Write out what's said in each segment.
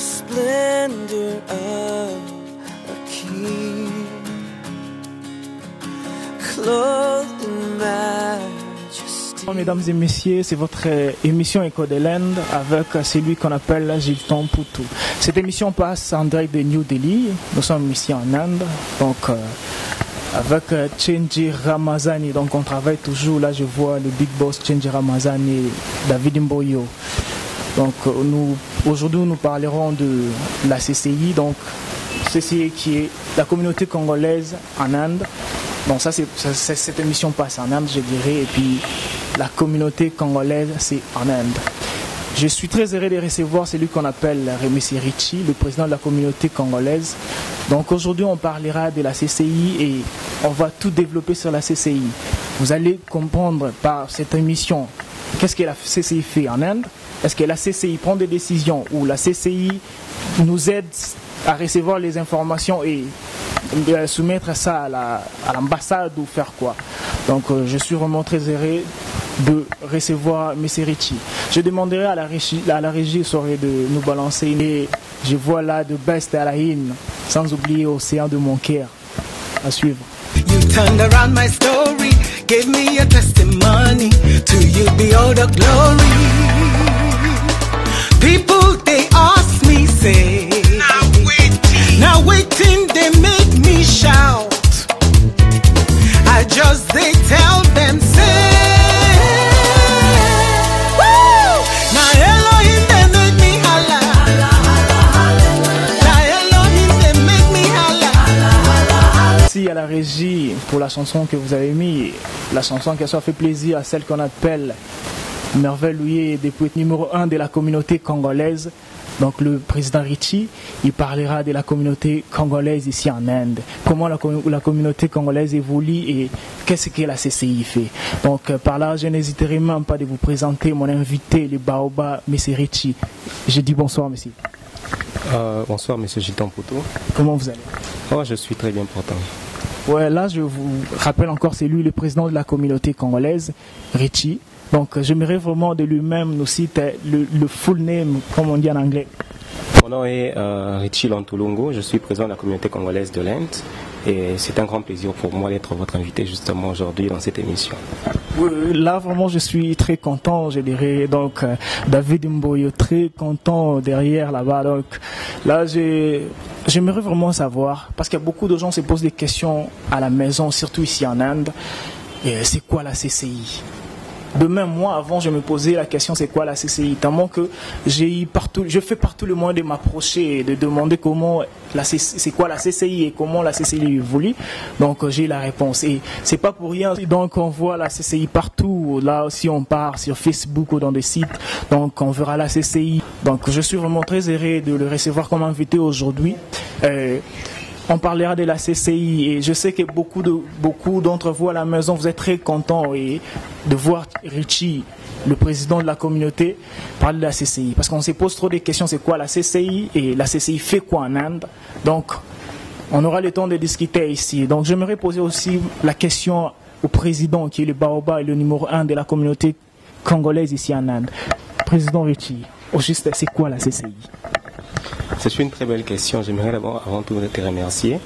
splendor of a king, clothed in majesty. Mesdames et messieurs, c'est votre émission Echo de l'Inde avec celui qu'on appelle Gilton Poutou. Cette émission passe en direct de New Delhi. Nous sommes ici en Inde, donc avec Chenji Ramazani. Donc on travaille toujours. Là, je vois le big boss Chenji Ramazani, David Mboyo. Donc aujourd'hui, nous parlerons de la CCI. Donc CCI qui est la communauté congolaise en Inde. Donc cette émission passe en Inde, je dirais, et puis la communauté congolaise, c'est en Inde. Je suis très heureux de recevoir celui qu'on appelle Rémi Serichi, le président de la communauté congolaise. Donc aujourd'hui, on parlera de la CCI et on va tout développer sur la CCI. Vous allez comprendre par cette émission qu'est-ce que la CCI fait en Inde. Est-ce que la CCI prend des décisions ou la CCI nous aide à recevoir les informations et soumettre ça à l'ambassade ou faire quoi. Donc je suis vraiment très heureux de recevoir M. Richie. Je demanderai à la régie de nous balancer. Et je vois là de Best à la Hine, sans oublier Océan de mon cœur. À suivre. You turned around my story, gave me a testimony. To you be all the glory. People they ask me, say, now waiting, they make me shout. I just they tell them say, woo! Now Elohim they make me holla. Now Elohim they make me holla. Merci à la régie pour la chanson que vous avez mis. La chanson qui a fait plaisir à celle qu'on appelle Merveille Louis, député numéro 1 de la communauté congolaise. Donc le président Richie, il parlera de la communauté congolaise ici en Inde. Comment la communauté congolaise évolue et qu'est-ce que la CCI fait. Donc par là, je n'hésiterai même pas de vous présenter mon invité, le Baoba, M. Richie. Je dis bonsoir, monsieur. Bonsoir, M. Gilton Poutou. Comment vous allez? Oh, je suis très bien portant. Ouais, là, je vous rappelle encore, c'est lui le président de la communauté congolaise, Richie. Donc, j'aimerais vraiment de lui-même nous citer le full name, comme on dit en anglais. Mon nom est Richie Lantulungu, je suis président de la communauté congolaise de l'Inde et c'est un grand plaisir pour moi d'être votre invité justement aujourd'hui dans cette émission. Là, vraiment, je suis très content, je dirais. Donc, David Mboyo, très content derrière là-bas. Donc, là, j'aimerais vraiment savoir, parce qu'il y a beaucoup de gens qui se posent des questions à la maison, surtout ici en Inde, c'est quoi la CCI? De même, moi, avant, je me posais la question, c'est quoi la CCI? Tellement que je fais partout le moyen de m'approcher et de demander c'est quoi la CCI et comment la CCI évolue. Donc, j'ai la réponse. Et c'est pas pour rien. Donc, on voit la CCI partout. Là aussi, on part sur Facebook ou dans des sites. Donc, on verra la CCI. Donc, je suis vraiment très heureux de le recevoir comme invité aujourd'hui. On parlera de la CCI et je sais que beaucoup d'entre vous à la maison, vous êtes très contents de voir Richie, le président de la communauté, parler de la CCI. Parce qu'on se pose trop de questions, c'est quoi la CCI et la CCI fait quoi en Inde. Donc, on aura le temps de discuter ici. Donc, j'aimerais poser aussi la question au président qui est le Baoba et le numéro 1 de la communauté congolaise ici en Inde. Président Richie, au juste, c'est quoi la CCI? C'est une très belle question. J'aimerais d'abord, avant tout, te remercier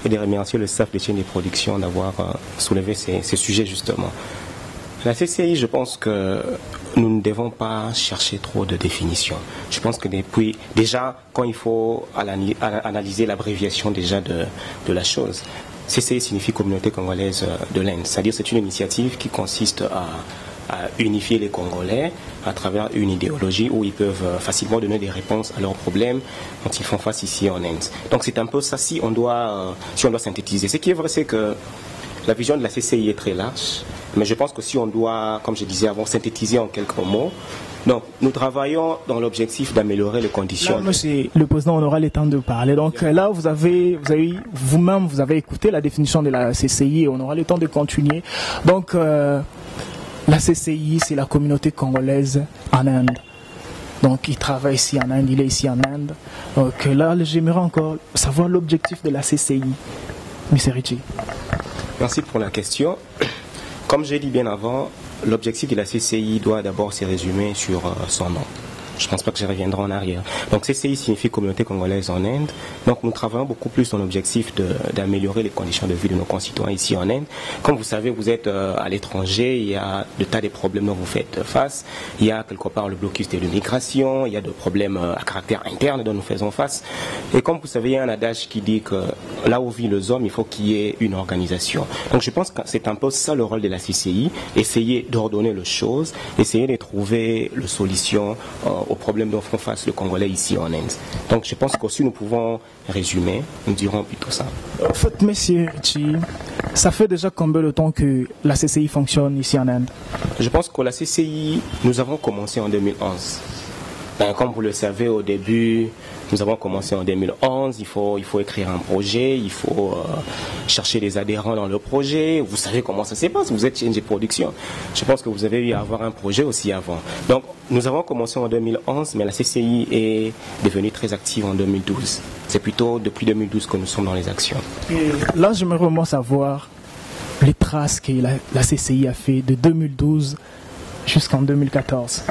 et de remercier le staff de chaîne de production d'avoir soulevé ces sujets justement. La CCI, je pense que nous ne devons pas chercher trop de définitions. Je pense que déjà, quand il faut analyser l'abréviation déjà de la chose, CCI signifie Communauté congolaise de l'Inde. C'est-à-dire c'est une initiative qui consiste à unifier les Congolais à travers une idéologie où ils peuvent facilement donner des réponses à leurs problèmes dont ils font face ici en Inde. Donc c'est un peu ça si on doit synthétiser. Ce qui est vrai, c'est que la vision de la CCI est très large, mais je pense que si on doit, comme je disais avant, synthétiser en quelques mots, donc nous travaillons dans l'objectif d'améliorer les conditions. Là, monsieur le président, on aura le temps de parler. Donc là, vous avez vous-même, vous avez écouté la définition de la CCI et on aura le temps de continuer. Donc, la CCI, c'est la communauté congolaise en Inde. Donc, il travaille ici en Inde, il est ici en Inde. Donc là, j'aimerais encore savoir l'objectif de la CCI. M. Richie. Merci pour la question. Comme j'ai dit bien avant, l'objectif de la CCI doit d'abord se résumer sur son nom. Je ne pense pas que je reviendrai en arrière. Donc CCI signifie Communauté congolaise en Inde. Donc nous travaillons beaucoup plus dans l'objectif d'améliorer les conditions de vie de nos concitoyens ici en Inde. Comme vous savez, vous êtes à l'étranger, il y a de tas de problèmes dont vous faites face. Il y a quelque part le blocus de l'immigration, il y a des problèmes à caractère interne dont nous faisons face. Et comme vous savez, il y a un adage qui dit que là où vivent les hommes, il faut qu'il y ait une organisation. Donc je pense que c'est un peu ça le rôle de la CCI, essayer d'ordonner les choses, essayer de trouver les solutions aux problèmes dont font face le Congolais ici en Inde. Donc je pense que si nous pouvons résumer, nous dirons plutôt ça. En fait, monsieur Richi, ça fait déjà combien de temps que la CCI fonctionne ici en Inde? Je pense que la CCI, nous avons commencé en 2011. Comme vous le savez, au début, nous avons commencé en 2011. Il faut écrire un projet, il faut chercher des adhérents dans le projet. Vous savez comment ça se passe, vous êtes Change Production. Je pense que vous avez eu à avoir un projet aussi avant. Donc, nous avons commencé en 2011, mais la CCI est devenue très active en 2012. C'est plutôt depuis 2012 que nous sommes dans les actions. Et là, j'aimerais vraiment savoir les traces que la CCI a fait de 2012 jusqu'en 2014.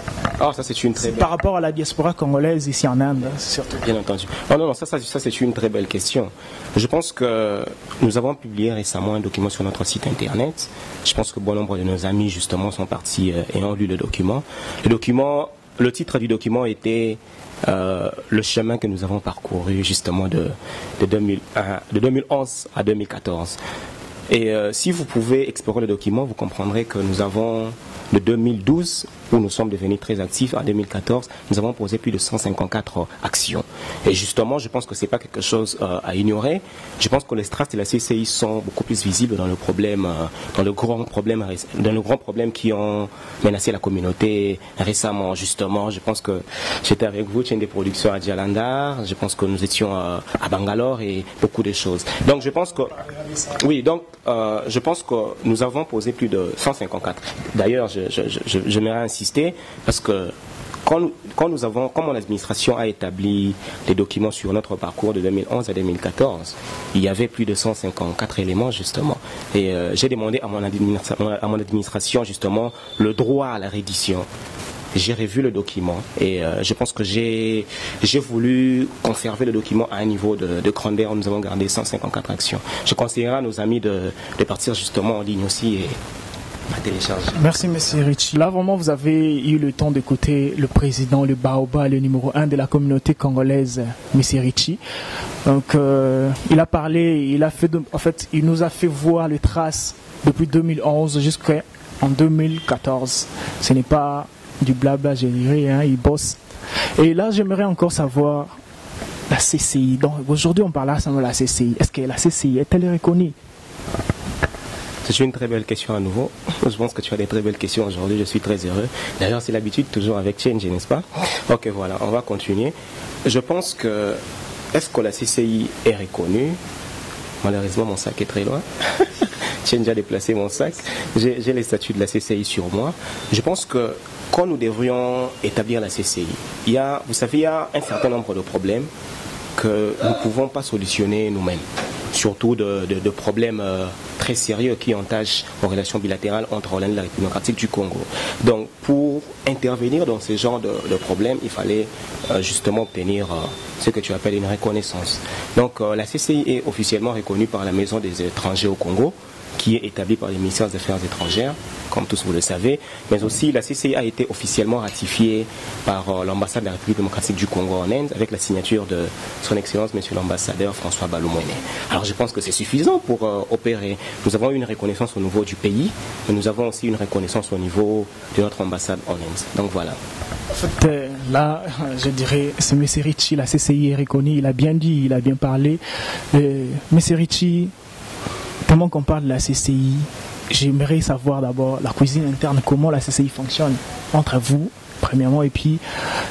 Ah, ça c'est une très belle... Par rapport à la diaspora congolaise ici en Inde, surtout. Bien entendu. Oh non, ça c'est une très belle question. Je pense que nous avons publié récemment un document sur notre site internet. Je pense que bon nombre de nos amis justement sont partis et ont lu le document. Le titre du document était le chemin que nous avons parcouru justement de 2011 à 2014. Et si vous pouvez explorer le document, vous comprendrez que nous avons de 2012, où nous sommes devenus très actifs, en 2014, nous avons posé plus de 154 actions. Et justement, je pense que ce n'est pas quelque chose à ignorer. Je pense que les traces de la CCI sont beaucoup plus visibles dans le problème, dans le grand problème qui ont menacé la communauté récemment. Justement, je pense que j'étais avec vous, chaîne des productions à Jalandhar. Je pense que nous étions à Bangalore et beaucoup de choses. Donc, je pense que je pense que nous avons posé plus de 154. D'ailleurs, j'aimerais insister parce que quand mon administration a établi les documents sur notre parcours de 2011 à 2014, il y avait plus de 154 éléments justement. Et j'ai demandé à mon administration justement le droit à la réédition. J'ai revu le document et je pense que j'ai voulu conserver le document à un niveau de grandeur. Nous avons gardé 154 actions. Je conseillerais à nos amis de partir justement en ligne aussi et à télécharger. Merci, M. Richi. Là, vraiment, vous avez eu le temps d'écouter le président, le Baoba, le numéro 1 de la communauté congolaise, M. Richi. Donc, il a parlé, il nous a fait voir les traces depuis 2011 jusqu'en 2014. Ce n'est pas du blabla, je dirais, il bosse. Et là, j'aimerais encore savoir la CCI. Donc, aujourd'hui, on parle ensemble de la CCI. Est-ce que la CCI est-elle reconnue? C'est une très belle question à nouveau. Je pense que tu as des très belles questions aujourd'hui. Je suis très heureux. D'ailleurs, c'est l'habitude toujours avec Change, n'est-ce pas? Ok, voilà, on va continuer. Je pense que, est-ce que la CCI est reconnue? Malheureusement, mon sac est très loin. Change a déplacé mon sac. J'ai les statuts de la CCI sur moi. Je pense que quand nous devrions établir la CCI, vous savez, il y a un certain nombre de problèmes que nous ne pouvons pas solutionner nous-mêmes. Surtout de problèmes très sérieux qui entachent aux relations bilatérales entre l'Inde et la République démocratique du Congo. Donc, pour intervenir dans ce genre de problèmes, il fallait justement obtenir ce que tu appelles une reconnaissance. Donc, la CCI est officiellement reconnue par la Maison des étrangers au Congo, qui est établie par le ministère des Affaires étrangères, comme tous vous le savez, mais aussi la CCI a été officiellement ratifiée par l'ambassade de la République démocratique du Congo en Inde, avec la signature de son Excellence, Monsieur l'ambassadeur François Balou-Mwene. Alors je pense que c'est suffisant pour opérer. Nous avons une reconnaissance au niveau du pays, mais nous avons aussi une reconnaissance au niveau de notre ambassade en Inde. Donc voilà. En fait, là, je dirais, c'est M. Richi, la CCI est reconnue, il a bien dit, il a bien parlé. M. Richi, pendant qu'on parle de la CCI, j'aimerais savoir d'abord la cuisine interne, comment la CCI fonctionne entre vous, premièrement, et puis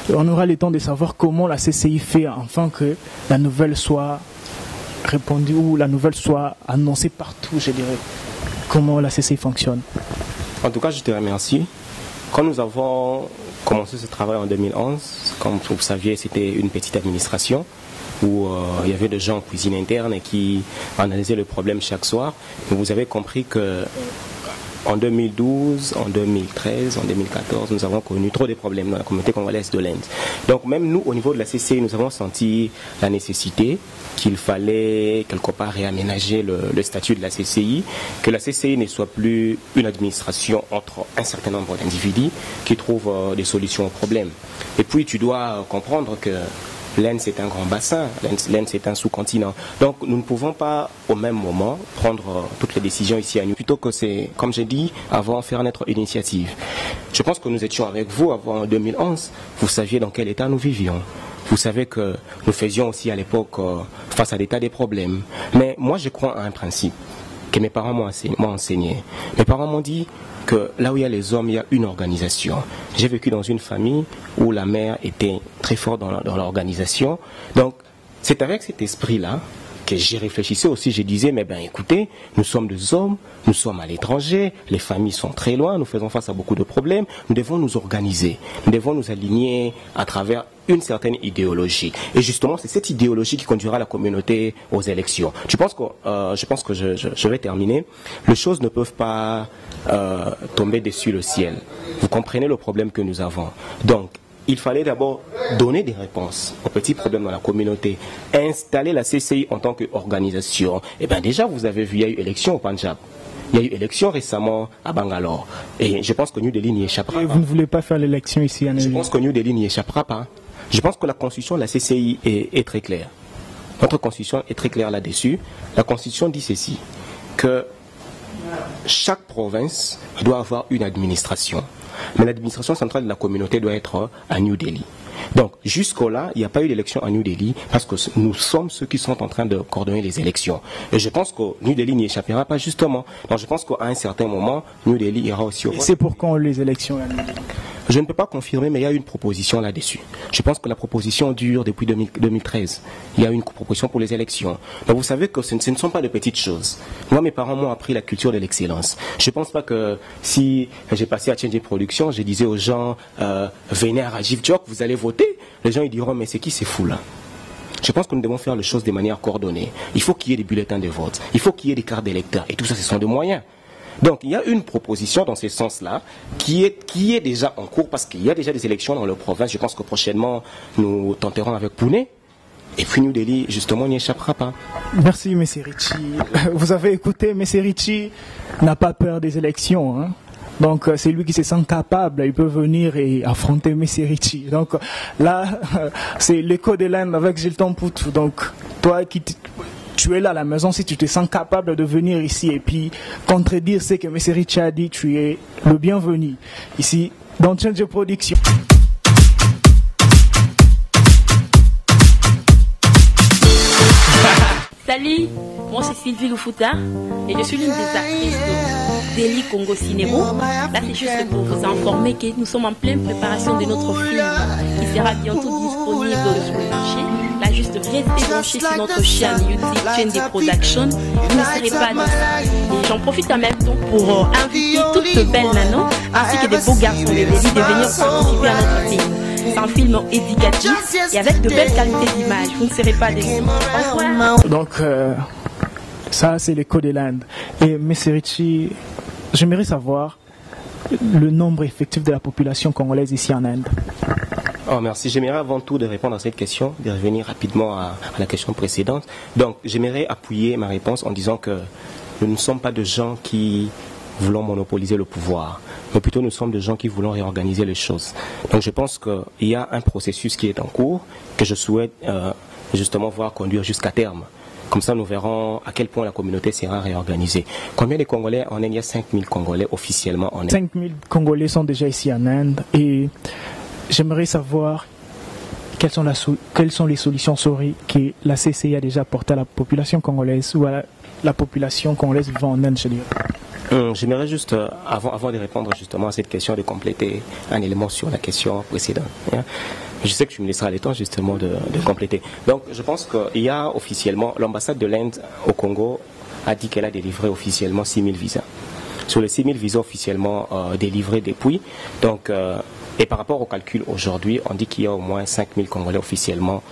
on aura le temps de savoir comment la CCI fait afin que la nouvelle soit répandue ou la nouvelle soit annoncée partout, je dirais. Comment la CCI fonctionne. En tout cas, je te remercie. Quand nous avons commencé ce travail en 2011, comme vous saviez, c'était une petite administration où il y avait des gens en cuisine interne et qui analysaient le problème chaque soir. Et vous avez compris que en 2012, en 2013, en 2014, nous avons connu trop de problèmes dans la communauté congolaise de l'Inde. Donc même nous, au niveau de la CCI, nous avons senti la nécessité qu'il fallait quelque part réaménager le statut de la CCI, que la CCI ne soit plus une administration entre un certain nombre d'individus qui trouvent des solutions aux problèmes. Et puis tu dois comprendre que l'Inde, c'est un grand bassin, l'Inde, c'est un sous-continent. Donc, nous ne pouvons pas, au même moment, prendre toutes les décisions ici à nous. Plutôt que c'est, comme j'ai dit, avant, faire notre initiative. Je pense que nous étions avec vous avant 2011. Vous saviez dans quel état nous vivions. Vous savez que nous faisions aussi à l'époque face à des tas de problèmes. Mais moi, je crois à un principe que mes parents m'ont enseigné. Mes parents m'ont dit que là où il y a les hommes, il y a une organisation. J'ai vécu dans une famille où la mère était très forte dans l'organisation. Donc, c'est avec cet esprit-là que j'y réfléchissais aussi. Je disais, mais ben écoutez, nous sommes des hommes, nous sommes à l'étranger, les familles sont très loin, nous faisons face à beaucoup de problèmes, nous devons nous organiser, nous devons nous aligner à travers une certaine idéologie. Et justement, c'est cette idéologie qui conduira la communauté aux élections. Je pense que je vais terminer. Les choses ne peuvent pas tomber dessus le ciel. Vous comprenez le problème que nous avons. Donc, il fallait d'abord donner des réponses aux petits problèmes dans la communauté, installer la CCI en tant qu'organisation. Et bien déjà, vous avez vu, il y a eu élection au Punjab. Il y a eu élection récemment à Bangalore. Et je pense que New Delhi n'y échappera pas. Vous ne voulez pas faire l'élection ici à New Delhi? Je pense que New Delhi n'y échappera pas. Je pense que la constitution de la CCI est très claire. Notre constitution est très claire là-dessus. La constitution dit ceci, que chaque province doit avoir une administration. Mais l'administration centrale de la communauté doit être à New Delhi. Donc, jusqu'au-là, il n'y a pas eu d'élection à New Delhi parce que nous sommes ceux qui sont en train de coordonner les élections. Et je pense que New Delhi n'y échappera pas justement. Donc, je pense qu'à un certain moment, New Delhi ira aussi au vote. C'est pour quand les élections à New Delhi? Je ne peux pas confirmer, mais il y a une proposition là-dessus. Je pense que la proposition dure depuis 2013. Il y a une proposition pour les élections. Donc vous savez que ce ne sont pas de petites choses. Moi, mes parents m'ont appris la culture de l'excellence. Je ne pense pas que si j'ai passé à Change Production, je disais aux gens, venez à Rajiv Jok, vous allez voter. Les gens ils diront, mais c'est qui ces fous-là? Je pense que nous devons faire les choses de manière coordonnée. Il faut qu'il y ait des bulletins de vote. Il faut qu'il y ait des cartes d'électeurs. Et tout ça, ce sont des moyens. Donc il y a une proposition dans ce sens-là qui est déjà en cours parce qu'il y a déjà des élections dans le province. Je pense que prochainement nous tenterons avec Pune. Et puis New Delhi, justement, n'y échappera pas. Merci, M. Ritchie. Vous avez écouté, M. Ritchie n'a pas peur des élections. Hein? Donc c'est lui qui se sent capable, il peut venir et affronter M. Ritchie. Donc là, c'est l'écho de l'Inde avec Gilton Poutou. Donc toi tu es là à la maison, si tu te sens capable de venir ici et puis contredire ce que M. Ritchie a dit, tu es le bienvenu ici dans Change Production. Salut, moi c'est Sylvie Lufuta et je suis l'une des actrices de Delhi Congo Cinémo. Là c'est juste pour vous informer que nous sommes en pleine préparation de notre film qui sera bientôt disponible sur le marché. Là juste restez branchés sur notre chaîne YouTube Change Production. Vous ne serez pas déçus. Et j'en profite en même temps pour inviter toutes ces belles nanos ainsi que des beaux garçons de Delhi de venir participer à notre film. C'est un film éducatif et avec de belles qualités d'image. Vous ne serez pas déçus. Au revoir. Donc, ça, c'est l'écho de l'Inde. Et M. Ritchie, j'aimerais savoir le nombre effectif de la population congolaise ici en Inde. Oh, merci. J'aimerais avant tout de répondre à cette question, de revenir rapidement à la question précédente. Donc, j'aimerais appuyer ma réponse en disant que nous ne sommes pas de gens qui voulons monopoliser le pouvoir, mais plutôt nous sommes des gens qui voulons réorganiser les choses. Donc je pense qu'il y a un processus qui est en cours que je souhaite justement voir conduire jusqu'à terme. Comme ça, nous verrons à quel point la communauté sera réorganisée. Combien de Congolais en Inde? Il y a 5000 Congolais officiellement en Inde. 5000 Congolais sont déjà ici en Inde et j'aimerais savoir quelles sont les solutions que la CCI a déjà apportées à la population congolaise ou à la population congolaise vivant en Inde, je dirais. J'aimerais juste, avant de répondre justement à cette question, de compléter un élément sur la question précédente. Je sais que tu me laisseras le temps justement de compléter. Donc je pense qu'il y a officiellement, l'ambassade de l'Inde au Congo a dit qu'elle a délivré officiellement 6000 visas. Sur les 6000 visas officiellement délivrés depuis, donc, et par rapport au calcul aujourd'hui, on dit qu'il y a au moins 5000 Congolais officiellement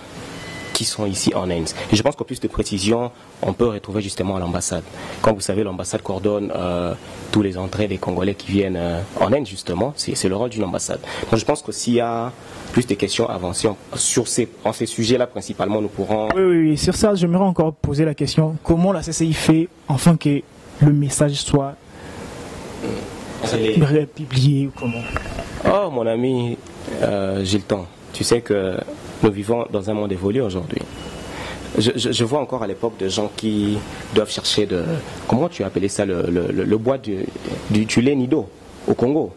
qui sont ici en Inde. Et je pense qu'au plus de précision, on peut retrouver justement à l'ambassade. Comme vous savez, l'ambassade coordonne tous les entrées des Congolais qui viennent en Inde, justement. C'est le rôle d'une ambassade. Donc je pense que s'il y a plus de questions avancées sur ces sujets-là, principalement, nous pourrons... Oui. Sur ça, j'aimerais encore poser la question. Comment la CCI fait afin que le message soit publié ou comment? Oh, mon ami Gilton, tu sais que nous vivons dans un monde évolué aujourd'hui. Je vois encore à l'époque de gens qui doivent chercher de... Comment tu as appelé ça? Le bois du lait nido au Congo.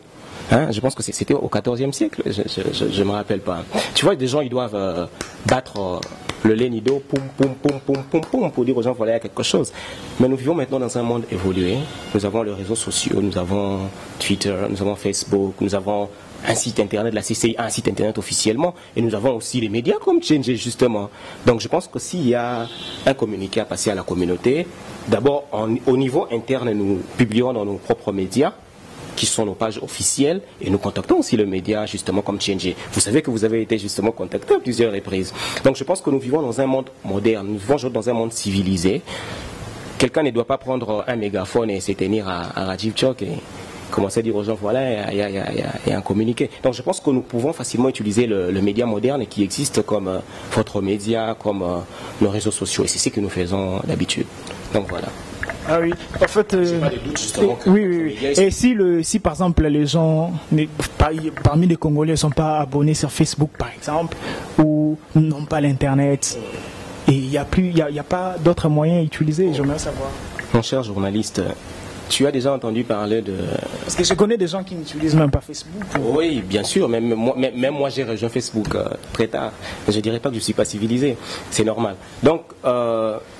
Hein, je pense que c'était au XIVe siècle, je ne me rappelle pas. Tu vois, des gens, ils doivent battre le lait nido, pour dire aux gens, voilà, il y a quelque chose. Mais nous vivons maintenant dans un monde évolué. Nous avons les réseaux sociaux, nous avons Twitter, nous avons Facebook, nous avons un site internet, la CCI a un site internet officiellement, et nous avons aussi les médias comme Change, justement. Donc je pense que s'il y a un communiqué à passer à la communauté, d'abord au niveau interne, nous publierons dans nos propres médias, qui sont nos pages officielles, et nous contactons aussi le média justement comme Change. Vous savez que vous avez été justement contacté à plusieurs reprises. Donc je pense que nous vivons dans un monde moderne, nous vivons dans un monde civilisé. Quelqu'un ne doit pas prendre un mégaphone et se tenir à Rajiv Chok et commencer à dire aux gens, voilà, il y a un communiqué. Donc je pense que nous pouvons facilement utiliser le média moderne qui existe comme votre média, comme nos réseaux sociaux. Et c'est ce que nous faisons d'habitude. Donc voilà. Ah oui, en fait, oui. Et si par exemple les gens, parmi les Congolais, ne sont pas abonnés sur Facebook par exemple, ou n'ont pas l'internet, et il n'y a pas d'autres moyens utilisés, j'aimerais savoir. Mon cher journaliste, tu as déjà entendu parler de... Parce que je connais des gens qui n'utilisent même pas Facebook. Oui, bien sûr, même moi j'ai rejoint Facebook très tard. Je ne dirais pas que je ne suis pas civilisé, c'est normal. Donc,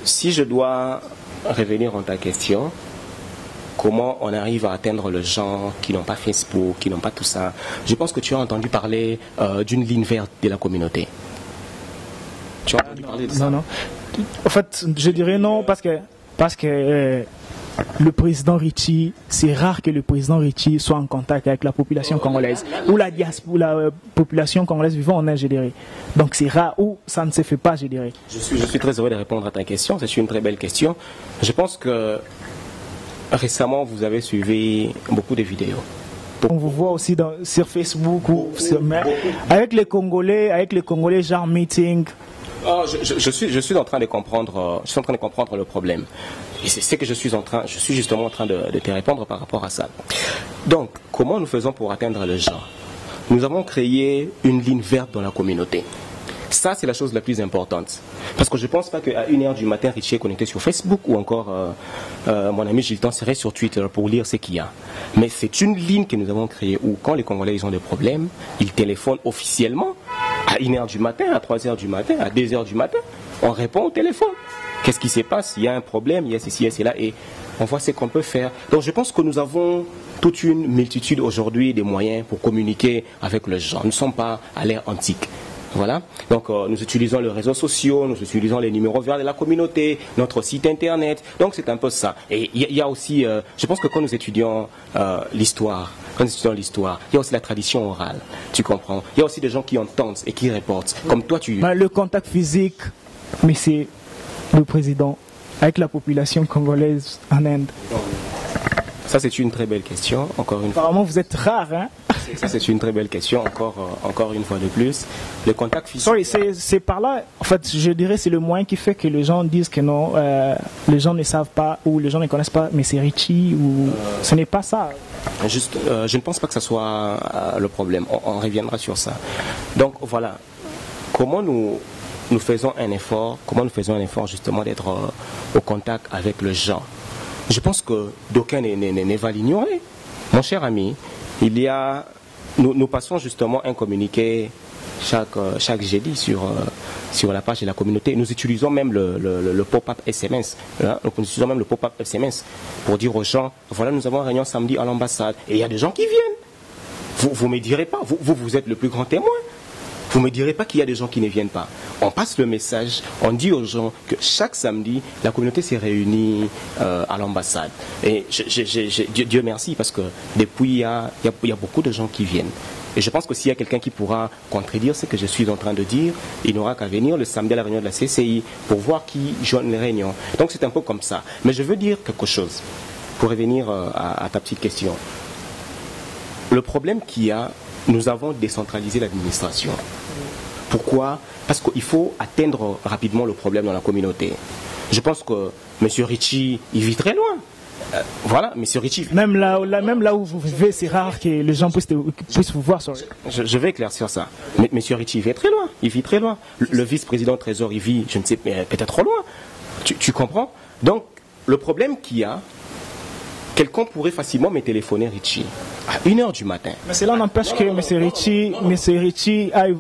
si je dois revenir à ta question, comment on arrive à atteindre les gens qui n'ont pas Facebook, qui n'ont pas tout ça, je pense que tu as entendu parler d'une ligne verte de la communauté. Tu as entendu parler de ça? Non. En fait, je dirais non parce que le président Ritchie, c'est rare que le président Ritchie soit en contact avec la population congolaise ou la population congolaise vivant en Inde, je dirais. Donc c'est rare ou ça ne se fait pas, je dirais. Je suis très heureux de répondre à ta question. C'est une très belle question. Je pense que récemment, vous avez suivi beaucoup de vidéos. On vous voit aussi sur Facebook ou avec les Congolais, genre meeting. Oh, je suis en train de comprendre. Je suis en train de comprendre le problème. Et c'est ce que je suis justement en train de te répondre par rapport à ça. Donc, comment nous faisons pour atteindre les gens? Nous avons créé une ligne verte dans la communauté. Ça, c'est la chose la plus importante. Parce que je ne pense pas qu'à 1h du matin, Richie est connecté sur Facebook ou encore mon ami Gilton serait sur Twitter pour lire ce qu'il y a. Mais c'est une ligne que nous avons créée où, quand les Congolais ils ont des problèmes, ils téléphonent officiellement à 1h du matin, à 3h du matin, à 2h du matin. On répond au téléphone. Qu'est-ce qui se passe? Il y a un problème, il y a ceci, il y a cela, et on voit ce qu'on peut faire. Donc je pense que nous avons toute une multitude aujourd'hui de moyens pour communiquer avec les gens. Nous ne sommes pas à l'ère antique. Voilà. Donc nous utilisons les réseaux sociaux, nous utilisons les numéros verts de la communauté, notre site internet. Donc c'est un peu ça. Et il y a aussi, je pense que quand nous étudions l'histoire, il y a aussi la tradition orale. Tu comprends? Il y a aussi des gens qui entendent et qui reportent. Comme toi, le contact physique, mais c'est le président avec la population congolaise en Inde. Ça, c'est une très belle question, encore une fois. Apparemment, vous êtes rare, hein? Ça, c'est une très belle question, encore une fois de plus. Le contact physique... Sorry, c'est par là, en fait, je dirais c'est le moyen qui fait que les gens disent que non, les gens ne savent pas, ou les gens ne connaissent pas, mais c'est Ritchie, ou... Ce n'est pas ça. Juste, je ne pense pas que ce soit le problème. On reviendra sur ça. Donc, voilà. Comment nous faisons un effort, justement d'être au contact avec les gens? Je pense que d'aucuns ne va l'ignorer. Mon cher ami, nous passons justement un communiqué chaque jeudi sur la page de la communauté. Nous utilisons même le pop-up SMS. Hein, nous utilisons même le pop-up SMS pour dire aux gens, voilà, nous avons une réunion samedi à l'ambassade. Et il y a des gens qui viennent. Vous ne me direz pas, vous êtes le plus grand témoin. Vous ne me direz pas qu'il y a des gens qui ne viennent pas. On passe le message, on dit aux gens que chaque samedi, la communauté s'est réunie à l'ambassade. Et Dieu merci, parce que depuis, il y a beaucoup de gens qui viennent. Et je pense que s'il y a quelqu'un qui pourra contredire ce que je suis en train de dire, il n'aura qu'à venir le samedi à la réunion de la CCI pour voir qui joint les réunions. Donc c'est un peu comme ça. Mais je veux dire quelque chose, pour revenir à ta petite question. Le problème qu'il y a, nous avons décentralisé l'administration. Pourquoi? Parce qu'il faut atteindre rapidement le problème dans la communauté. Je pense que M. Ritchie, il vit très loin. Voilà, M. Ritchie. Même là où vous vivez, c'est rare que les gens puissent vous voir. Je vais éclaircir ça. Mais M. Ritchie, il vit très loin. Il vit très loin. Le vice-président Trésor, il vit, je ne sais, peut-être trop loin. Tu comprends? Donc, le problème qu'il y a, quelqu'un pourrait facilement me téléphoner Ritchie à 1h du matin. Mais cela n'empêche que M. Ritchie aille...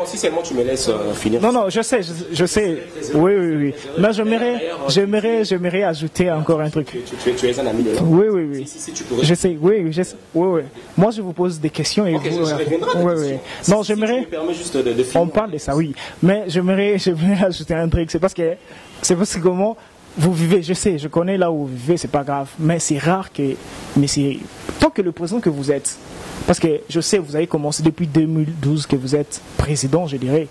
Si seulement tu me laisses finir. Non, je sais. Oui. Mais j'aimerais ajouter encore un truc. Tu es un ami de l'homme. Oui. Si tu pourrais... Je sais. Moi, je vous pose des questions et okay, vous... Oui. Non, j'aimerais... juste de finir. On parle de ça, oui. Mais j'aimerais ajouter un truc. C'est parce que comment... Vous vivez, je sais, je connais là où vous vivez, c'est pas grave, mais c'est rare que, tant que le président que vous êtes, parce que je sais, vous avez commencé depuis 2012 que vous êtes président, je dirais,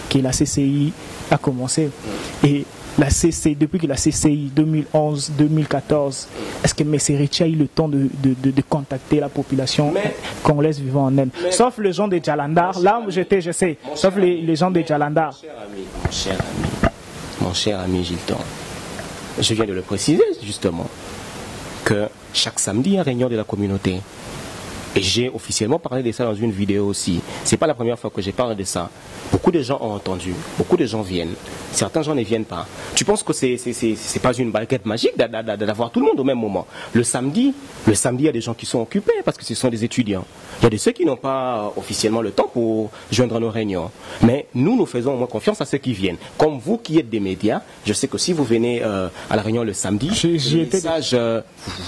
que la CCI a commencé, et depuis que la CCI 2011, 2014, est-ce que M. Ritchie a eu le temps de contacter la population congolaise vivant en Inde? Sauf les gens de Jalandhar, là où j'étais, je sais, sauf les gens de Jalandhar. Mon cher ami Gilton. Je viens de le préciser justement, que chaque samedi, il y a réunion de la communauté. Et j'ai officiellement parlé de ça dans une vidéo aussi. C'est pas la première fois que j'ai parlé de ça. Beaucoup de gens ont entendu, beaucoup de gens viennent. Certains gens ne viennent pas. Tu penses que c'est pas une baguette magique d'avoir tout le monde au même moment? Le samedi, il y a des gens qui sont occupés parce que ce sont des étudiants. Il y a de ceux qui n'ont pas officiellement le temps pour joindre nos réunions. Mais nous faisons au moins confiance à ceux qui viennent. Comme vous qui êtes des médias, je sais que si vous venez à la réunion le samedi,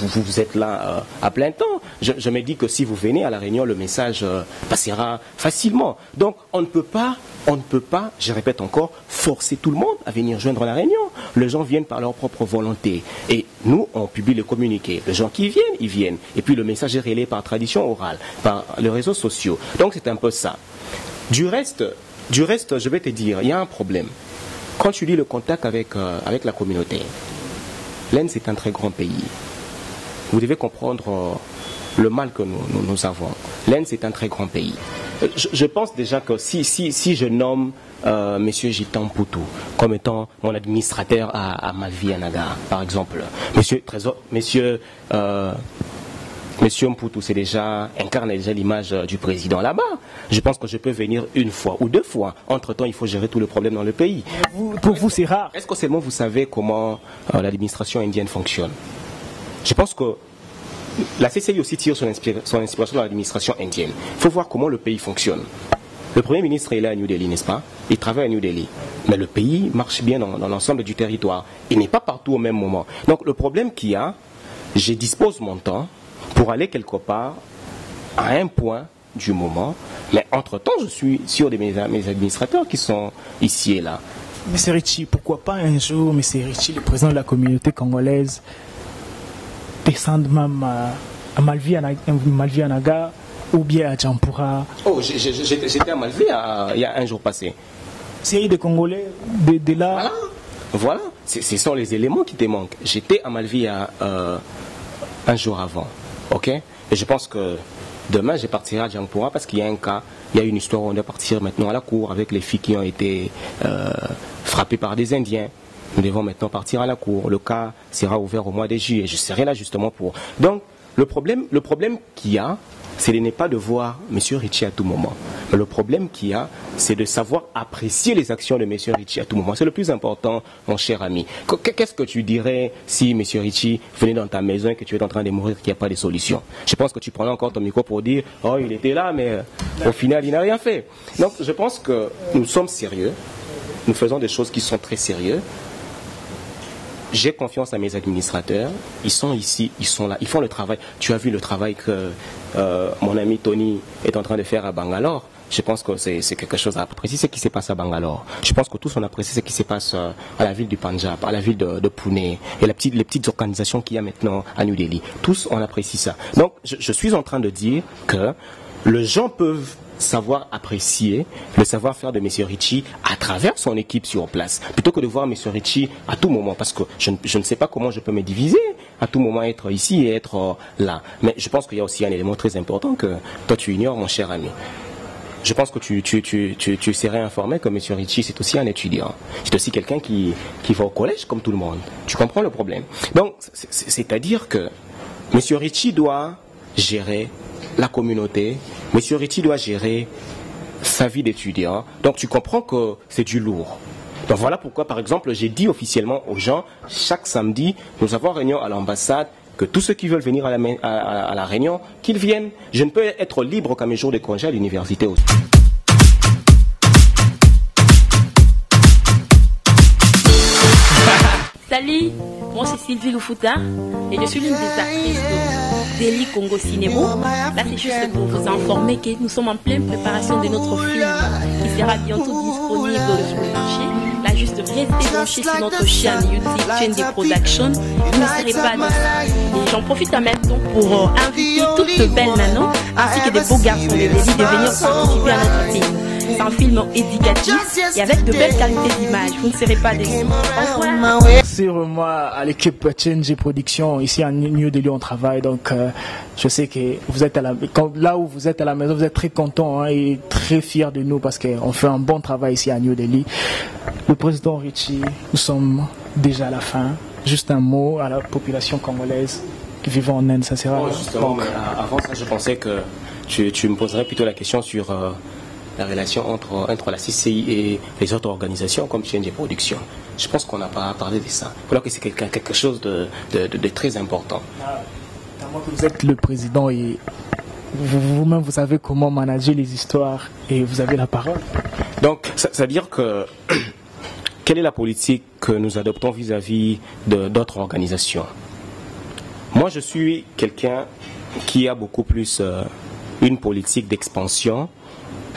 vous êtes là à plein temps. Je me dis que si vous venez à la réunion, le message passera facilement. Donc on ne peut pas, je répète encore, forcer tout le monde à venir joindre la réunion. Les gens viennent par leur propre volonté. Et nous, on publie le communiqué. Les gens qui viennent, ils viennent. Et puis le message est relayé par tradition orale, par les réseaux sociaux. Donc c'est un peu ça. Du reste, je vais te dire, il y a un problème. Quand tu lis le contact avec la communauté, l'Inde c'est un très grand pays. Vous devez comprendre le mal que nous avons. L'Inde c'est un très grand pays. Je pense déjà que si je nomme M. Gilton Poutou comme étant mon administrateur à Malvi-Anaga, par exemple, Monsieur Mpoutou, c'est déjà incarne déjà l'image du président là-bas. Je pense que je peux venir une fois ou deux fois. Entre-temps, il faut gérer tout le problème dans le pays. Pour vous, c'est rare. Est-ce que seulement vous savez comment l'administration indienne fonctionne? Je pense que la CCI aussi tire son inspiration dans l'administration indienne. Il faut voir comment le pays fonctionne. Le Premier ministre est là à New Delhi, n'est-ce pas? Il travaille à New Delhi. Mais le pays marche bien dans l'ensemble du territoire. Il n'est pas partout au même moment. Donc le problème qu'il y a, je dispose mon temps pour aller quelque part à un point du moment. Mais entre-temps, je suis sûr de mes administrateurs qui sont ici et là. M. Ritchie, pourquoi pas un jour, M. Ritchie, le président de la communauté congolaise, descendre même à Malvi-Anaga ou bien à Djampura? Oh, j'étais à Malvi il y a un jour passé. Série de Congolais de là. Voilà. Ce sont les éléments qui te manquent. J'étais à Malvi un jour avant. Ok? Et je pense que demain, je partirai à Djampura parce qu'il y a un cas, il y a une histoire où on doit partir maintenant à la cour avec les filles qui ont été frappées par des Indiens. Nous devons maintenant partir à la cour. Le cas sera ouvert au mois de juillet. Je serai là justement pour... Donc, le problème qu'il y a, c'est de ne pas de voir M. Ritchie à tout moment. Mais le problème qu'il y a, c'est de savoir apprécier les actions de M. Ritchie à tout moment. C'est le plus important, mon cher ami. Qu'est-ce que tu dirais si M. Ritchie venait dans ta maison et que tu es en train de mourir et qu'il n'y a pas de solution? Je pense que tu prendrais encore ton micro pour dire « Oh, il était là, mais au final, il n'a rien fait. » Donc, je pense que nous sommes sérieux. Nous faisons des choses qui sont très sérieuses. J'ai confiance à mes administrateurs. Ils sont ici, ils sont là, ils font le travail. Tu as vu le travail que mon ami Tony est en train de faire à Bangalore. Je pense que c'est quelque chose à apprécier ce qui se passe à Bangalore. Je pense que tous on apprécie ce qui se passe à la ville du Punjab, à la ville de Pune et les petites organisations qu'il y a maintenant à New Delhi. Tous on apprécie ça. Donc je suis en train de dire que les gens peuvent savoir apprécier le savoir-faire de M. Ritchie à travers son équipe sur place, plutôt que de voir M. Ritchie à tout moment, parce que je ne sais pas comment je peux me diviser, à tout moment être ici et être là. Mais je pense qu'il y a aussi un élément très important que toi tu ignores, mon cher ami. Je pense que tu serais informé que M. Ritchie, c'est aussi un étudiant. C'est aussi quelqu'un qui va au collège comme tout le monde. Tu comprends le problème? Donc, c'est-à-dire que M. Ritchie doit gérer la communauté. M. Ritchie doit gérer sa vie d'étudiant. Donc, tu comprends que c'est du lourd. Donc, voilà pourquoi, par exemple, j'ai dit officiellement aux gens, chaque samedi, nous avons réunion à l'ambassade, que tous ceux qui veulent venir à la réunion, qu'ils viennent. Je ne peux être libre qu'à mes jours de congé à l'université aussi. Salut, moi c'est Sylvie Lufuta et je suis l'une des actrices de Delhi Congo Cinémo. Là c'est juste pour vous informer que nous sommes en pleine préparation de notre film qui sera bientôt disponible sur le marché. Là juste restez branchés sur notre chaîne YouTube, chaîne des productions. Vous ne serez pas déçus. Et j'en profite en même temps pour inviter toutes ces belles nanos ainsi que des beaux garçons de Delhi de venir participer à notre film. C'est un film éducatif et avec de belles qualités d'image. Vous ne serez pas déçus. Au revoir. Merci vraiment à l'équipe Change Production. Ici à New Delhi, on travaille. Donc, je sais que vous êtes là où vous êtes à la maison, vous êtes très contents et très fiers de nous parce qu'on fait un bon travail ici à New Delhi. Le président Ritchie, nous sommes déjà à la fin. Juste un mot à la population congolaise qui vit en Inde, ça sera. Oh, justement, mais avant ça, je pensais que tu me poserais plutôt la question sur la relation entre la CCI et les autres organisations comme Change Production. Je pense qu'on n'a pas parlé de ça. Voilà que c'est quelque chose de très important. Vous êtes le président et vous-même vous savez comment manager les histoires et vous avez la parole. Donc, c'est-à-dire que quelle est la politique que nous adoptons vis-à-vis d'autres organisations? Moi, je suis quelqu'un qui a beaucoup plus une politique d'expansion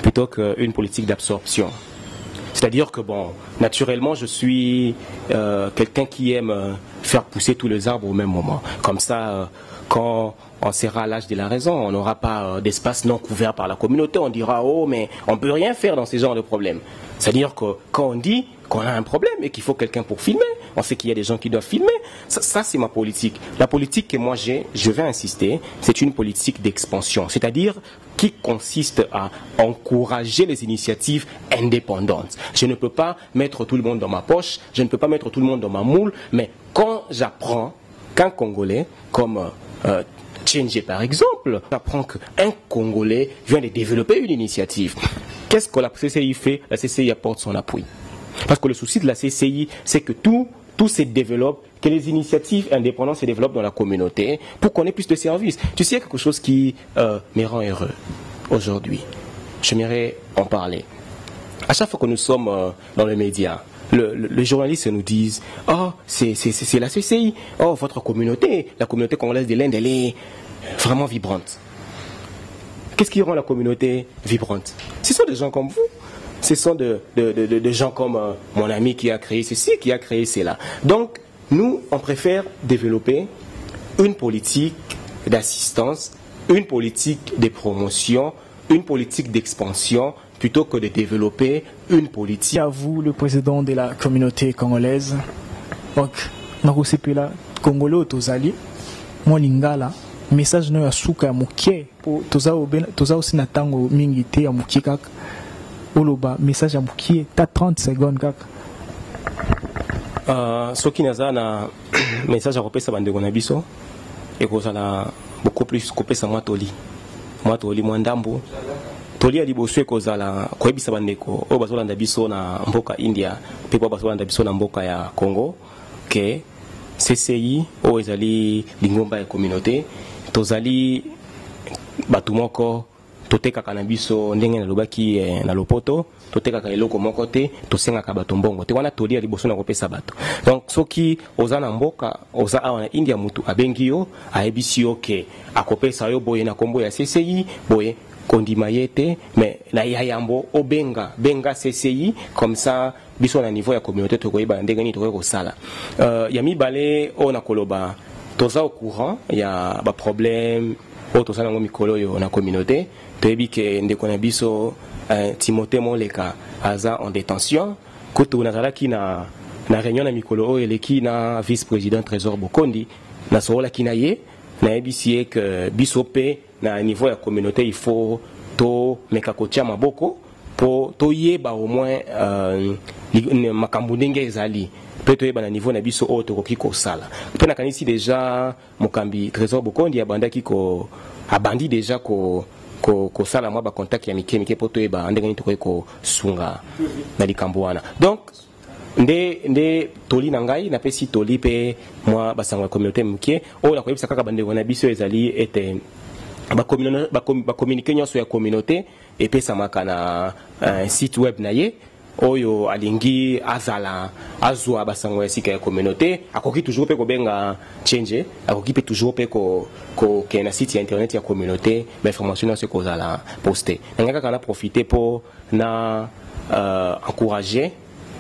plutôt qu'une politique d'absorption. C'est-à-dire que, bon, naturellement, je suis quelqu'un qui aime faire pousser tous les arbres au même moment. Comme ça, quand on sera à l'âge de la raison, on n'aura pas d'espace non couvert par la communauté. On dira, oh, mais on ne peut rien faire dans ces genres de problèmes. C'est-à-dire que quand on dit qu'on a un problème et qu'il faut quelqu'un pour filmer, on sait qu'il y a des gens qui doivent filmer. Ça c'est ma politique. La politique que moi j'ai, je vais insister, c'est une politique d'expansion. C'est-à-dire qui consiste à encourager les initiatives indépendantes. Je ne peux pas mettre tout le monde dans ma poche, je ne peux pas mettre tout le monde dans ma moule, mais quand j'apprends qu'un Congolais, comme Change par exemple, j'apprends qu'un Congolais vient de développer une initiative, qu'est-ce que la CCI fait? La CCI apporte son appui. Parce que le souci de la CCI, c'est que tout se développe, que les initiatives indépendantes se développent dans la communauté pour qu'on ait plus de services. Tu sais, il y a quelque chose qui me rend heureux aujourd'hui. J'aimerais en parler. À chaque fois que nous sommes dans les médias, les journalistes nous disent « Oh, c'est la CCI. Oh, votre communauté, la communauté congolaise de l'Inde, elle est vraiment vibrante. » Qu'est-ce qui rend la communauté vibrante? Ce sont des gens comme vous. Ce sont des gens comme mon ami qui a créé ceci, qui a créé cela. Donc, nous, on préfère développer une politique d'assistance, une politique de promotion, une politique d'expansion, plutôt que de développer une politique. À vous, le président de la communauté congolaise. Donc, Nakosepela, Congolo, Tozali, moi Lingala, message no ya suka ya mukie, toza aussi na tango mingi te ya mukie kaka. Oloba message ya mukie ta 30 secondes kaka. Soki naza na message ya kopesa bandeko na biso ekozala beaucoup plus kopesa mwa toli mwa ndambo toli ya liboso ekozala koyebisa bandeko oyo bazolanda biso na mboka India mpe po bazolanda biso na mboka ya Congo ke CCI oyo ezali lingomba ya communauté tozali batu moko totekaka na biso ndenge nalobaki na lopoto totekaka eloko moko te tosengaka bato mbongo te wana toli ya liboso na kopesa bato. Donc soki oza na mboka oza awa na India mutu abengi yo ayebisi yo ke akopesa yo boye na kombo ya CCI boye kondima ye te mais na ya yambo obenga CCI comme ça biso na niveau ya communauté tokoyeba ndenge nini tokoki kosala. Ya mibale o na koloba toza au courant ya ba problème oyo tozala ngo mikolo yo na communauté toyebi ke ndeko na biso Timothée Moleka aza en détention koto nazalaki na réunion na mikolo oyo eleki na vice-président Trésor Bokondi na soolaki na ye nayebisi ye ke biso pe na niveau ya communauté il faut to meka kotia maboko po toyeba au moins makambo ndenge ezali pe toyeba na niveau na biso oyo tokoki kosala pe nakanisi déjà mokambi Trésor Bokondi abandi déjà kosala mwa bacontact ya mike po toyeba ndenge nini tokoki kosunga na likambo wana. Donc nde toli na ngai napesi toli pe mwa basango ya communauté mike oyo nakoyebisa kaka bandeko na biso ezali ete bakommunike nyonso ya communauté epesamaka na site web na ye oyo alingi azwa basango ya sika ya communauté akoki toujours pe kobenga change akoki pe toujours pe ko na site ya internet ya communauté ba information na se kozala poster ngaka kana profiter po na encourager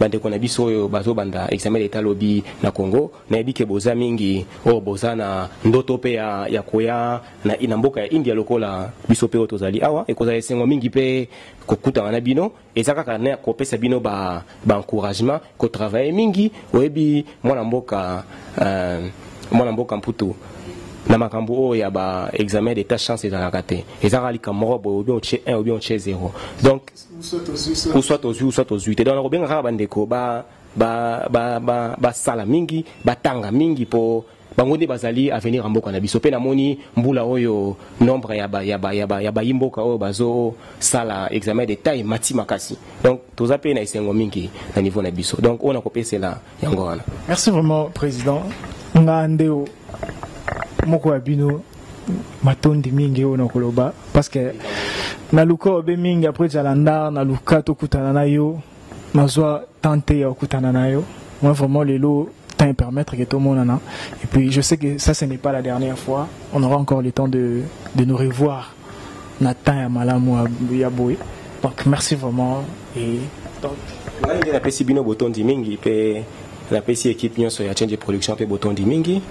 bandeko na biso oyo bazobanda examen d'état lobby na Congo na ebike boza mingi o boza na ndoto pe ya koya na inamboka ya India lokola biso pe otozali awa ekoza esengo mingi pe kokuta na bino ezaka kana kopesa bino ba encouragement ko travailler mingi oyebi mwana mboka mputu na makambo oyo ya ba examen d'état chance ezalaka te ezaka likambo bo bien 1 ou bien 0 donc soit aux yeux donc robenga kaka bandeko ba sala mingi batanga mingi po bango nde bazali avenir mboka na biso pe na moni mbula oyo nombre ya ba imboka oyo bazo sala examen d'état et mati makasi donc toza pe na esengo mingi na niveau na biso donc on a kopesela yango wana. Merci vraiment président ngandeo moko abino matondi mingi ona koloba parce que na luka obe mingi après jalanda na luka to kutana na yo nazwa tenter ya kutana na yo moi vraiment lelo temps permettre que tout le monde en a et puis je sais que ça ce n'est pas la dernière fois on aura encore le temps de nous revoir Nathan ya malamu ya boy donc merci vraiment et donc la pesi bino botondi mingi pe la pesi équipe nyonso ya change production pe botondi mingi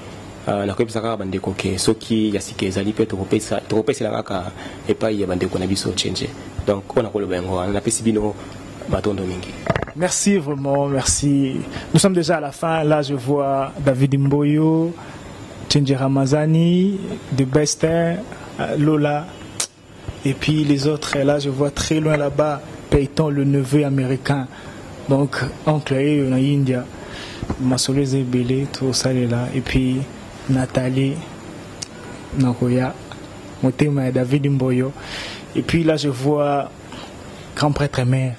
na koyebisa kaka bandeko ke soki ya sika ezali pe tokopesela kaka epai ya bandeko na biso change donc on a koloba yango na pesi bino matondo mingi. Merci vraiment, merci. Nous sommes déjà à la fin. Là, je vois David Mboyo, Tchenji Ramazani, De Bestin, Lola, et puis les autres. Là, je vois très loin là-bas Peyton, le neveu américain. Donc, oncle en India, Masole Zebele, tout ça est là. Et puis Nathalie, Nakoya, Motema et David Mboyo. Et puis là, je vois grand prêtre mère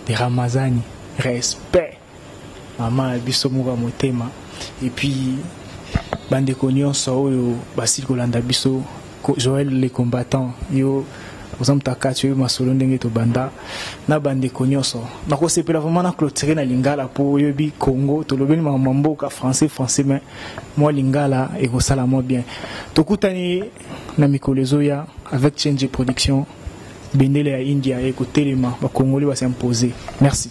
de Ramazani, respect, maman biso muga motema, et puis bande konyonso oyo basili kolanda biso Joël les combattants yo exemple takati yo masolo ndenge to banda na bande konyonso na ko sepela vraiment na clôturer na lingala po yo bi Congo to lobeli mamboka français mais moi lingala et ko sala moi bien to kutani na mikolezo ya avec Change Production bendele ya India et ko telema ba Congolais va s'imposer. Merci.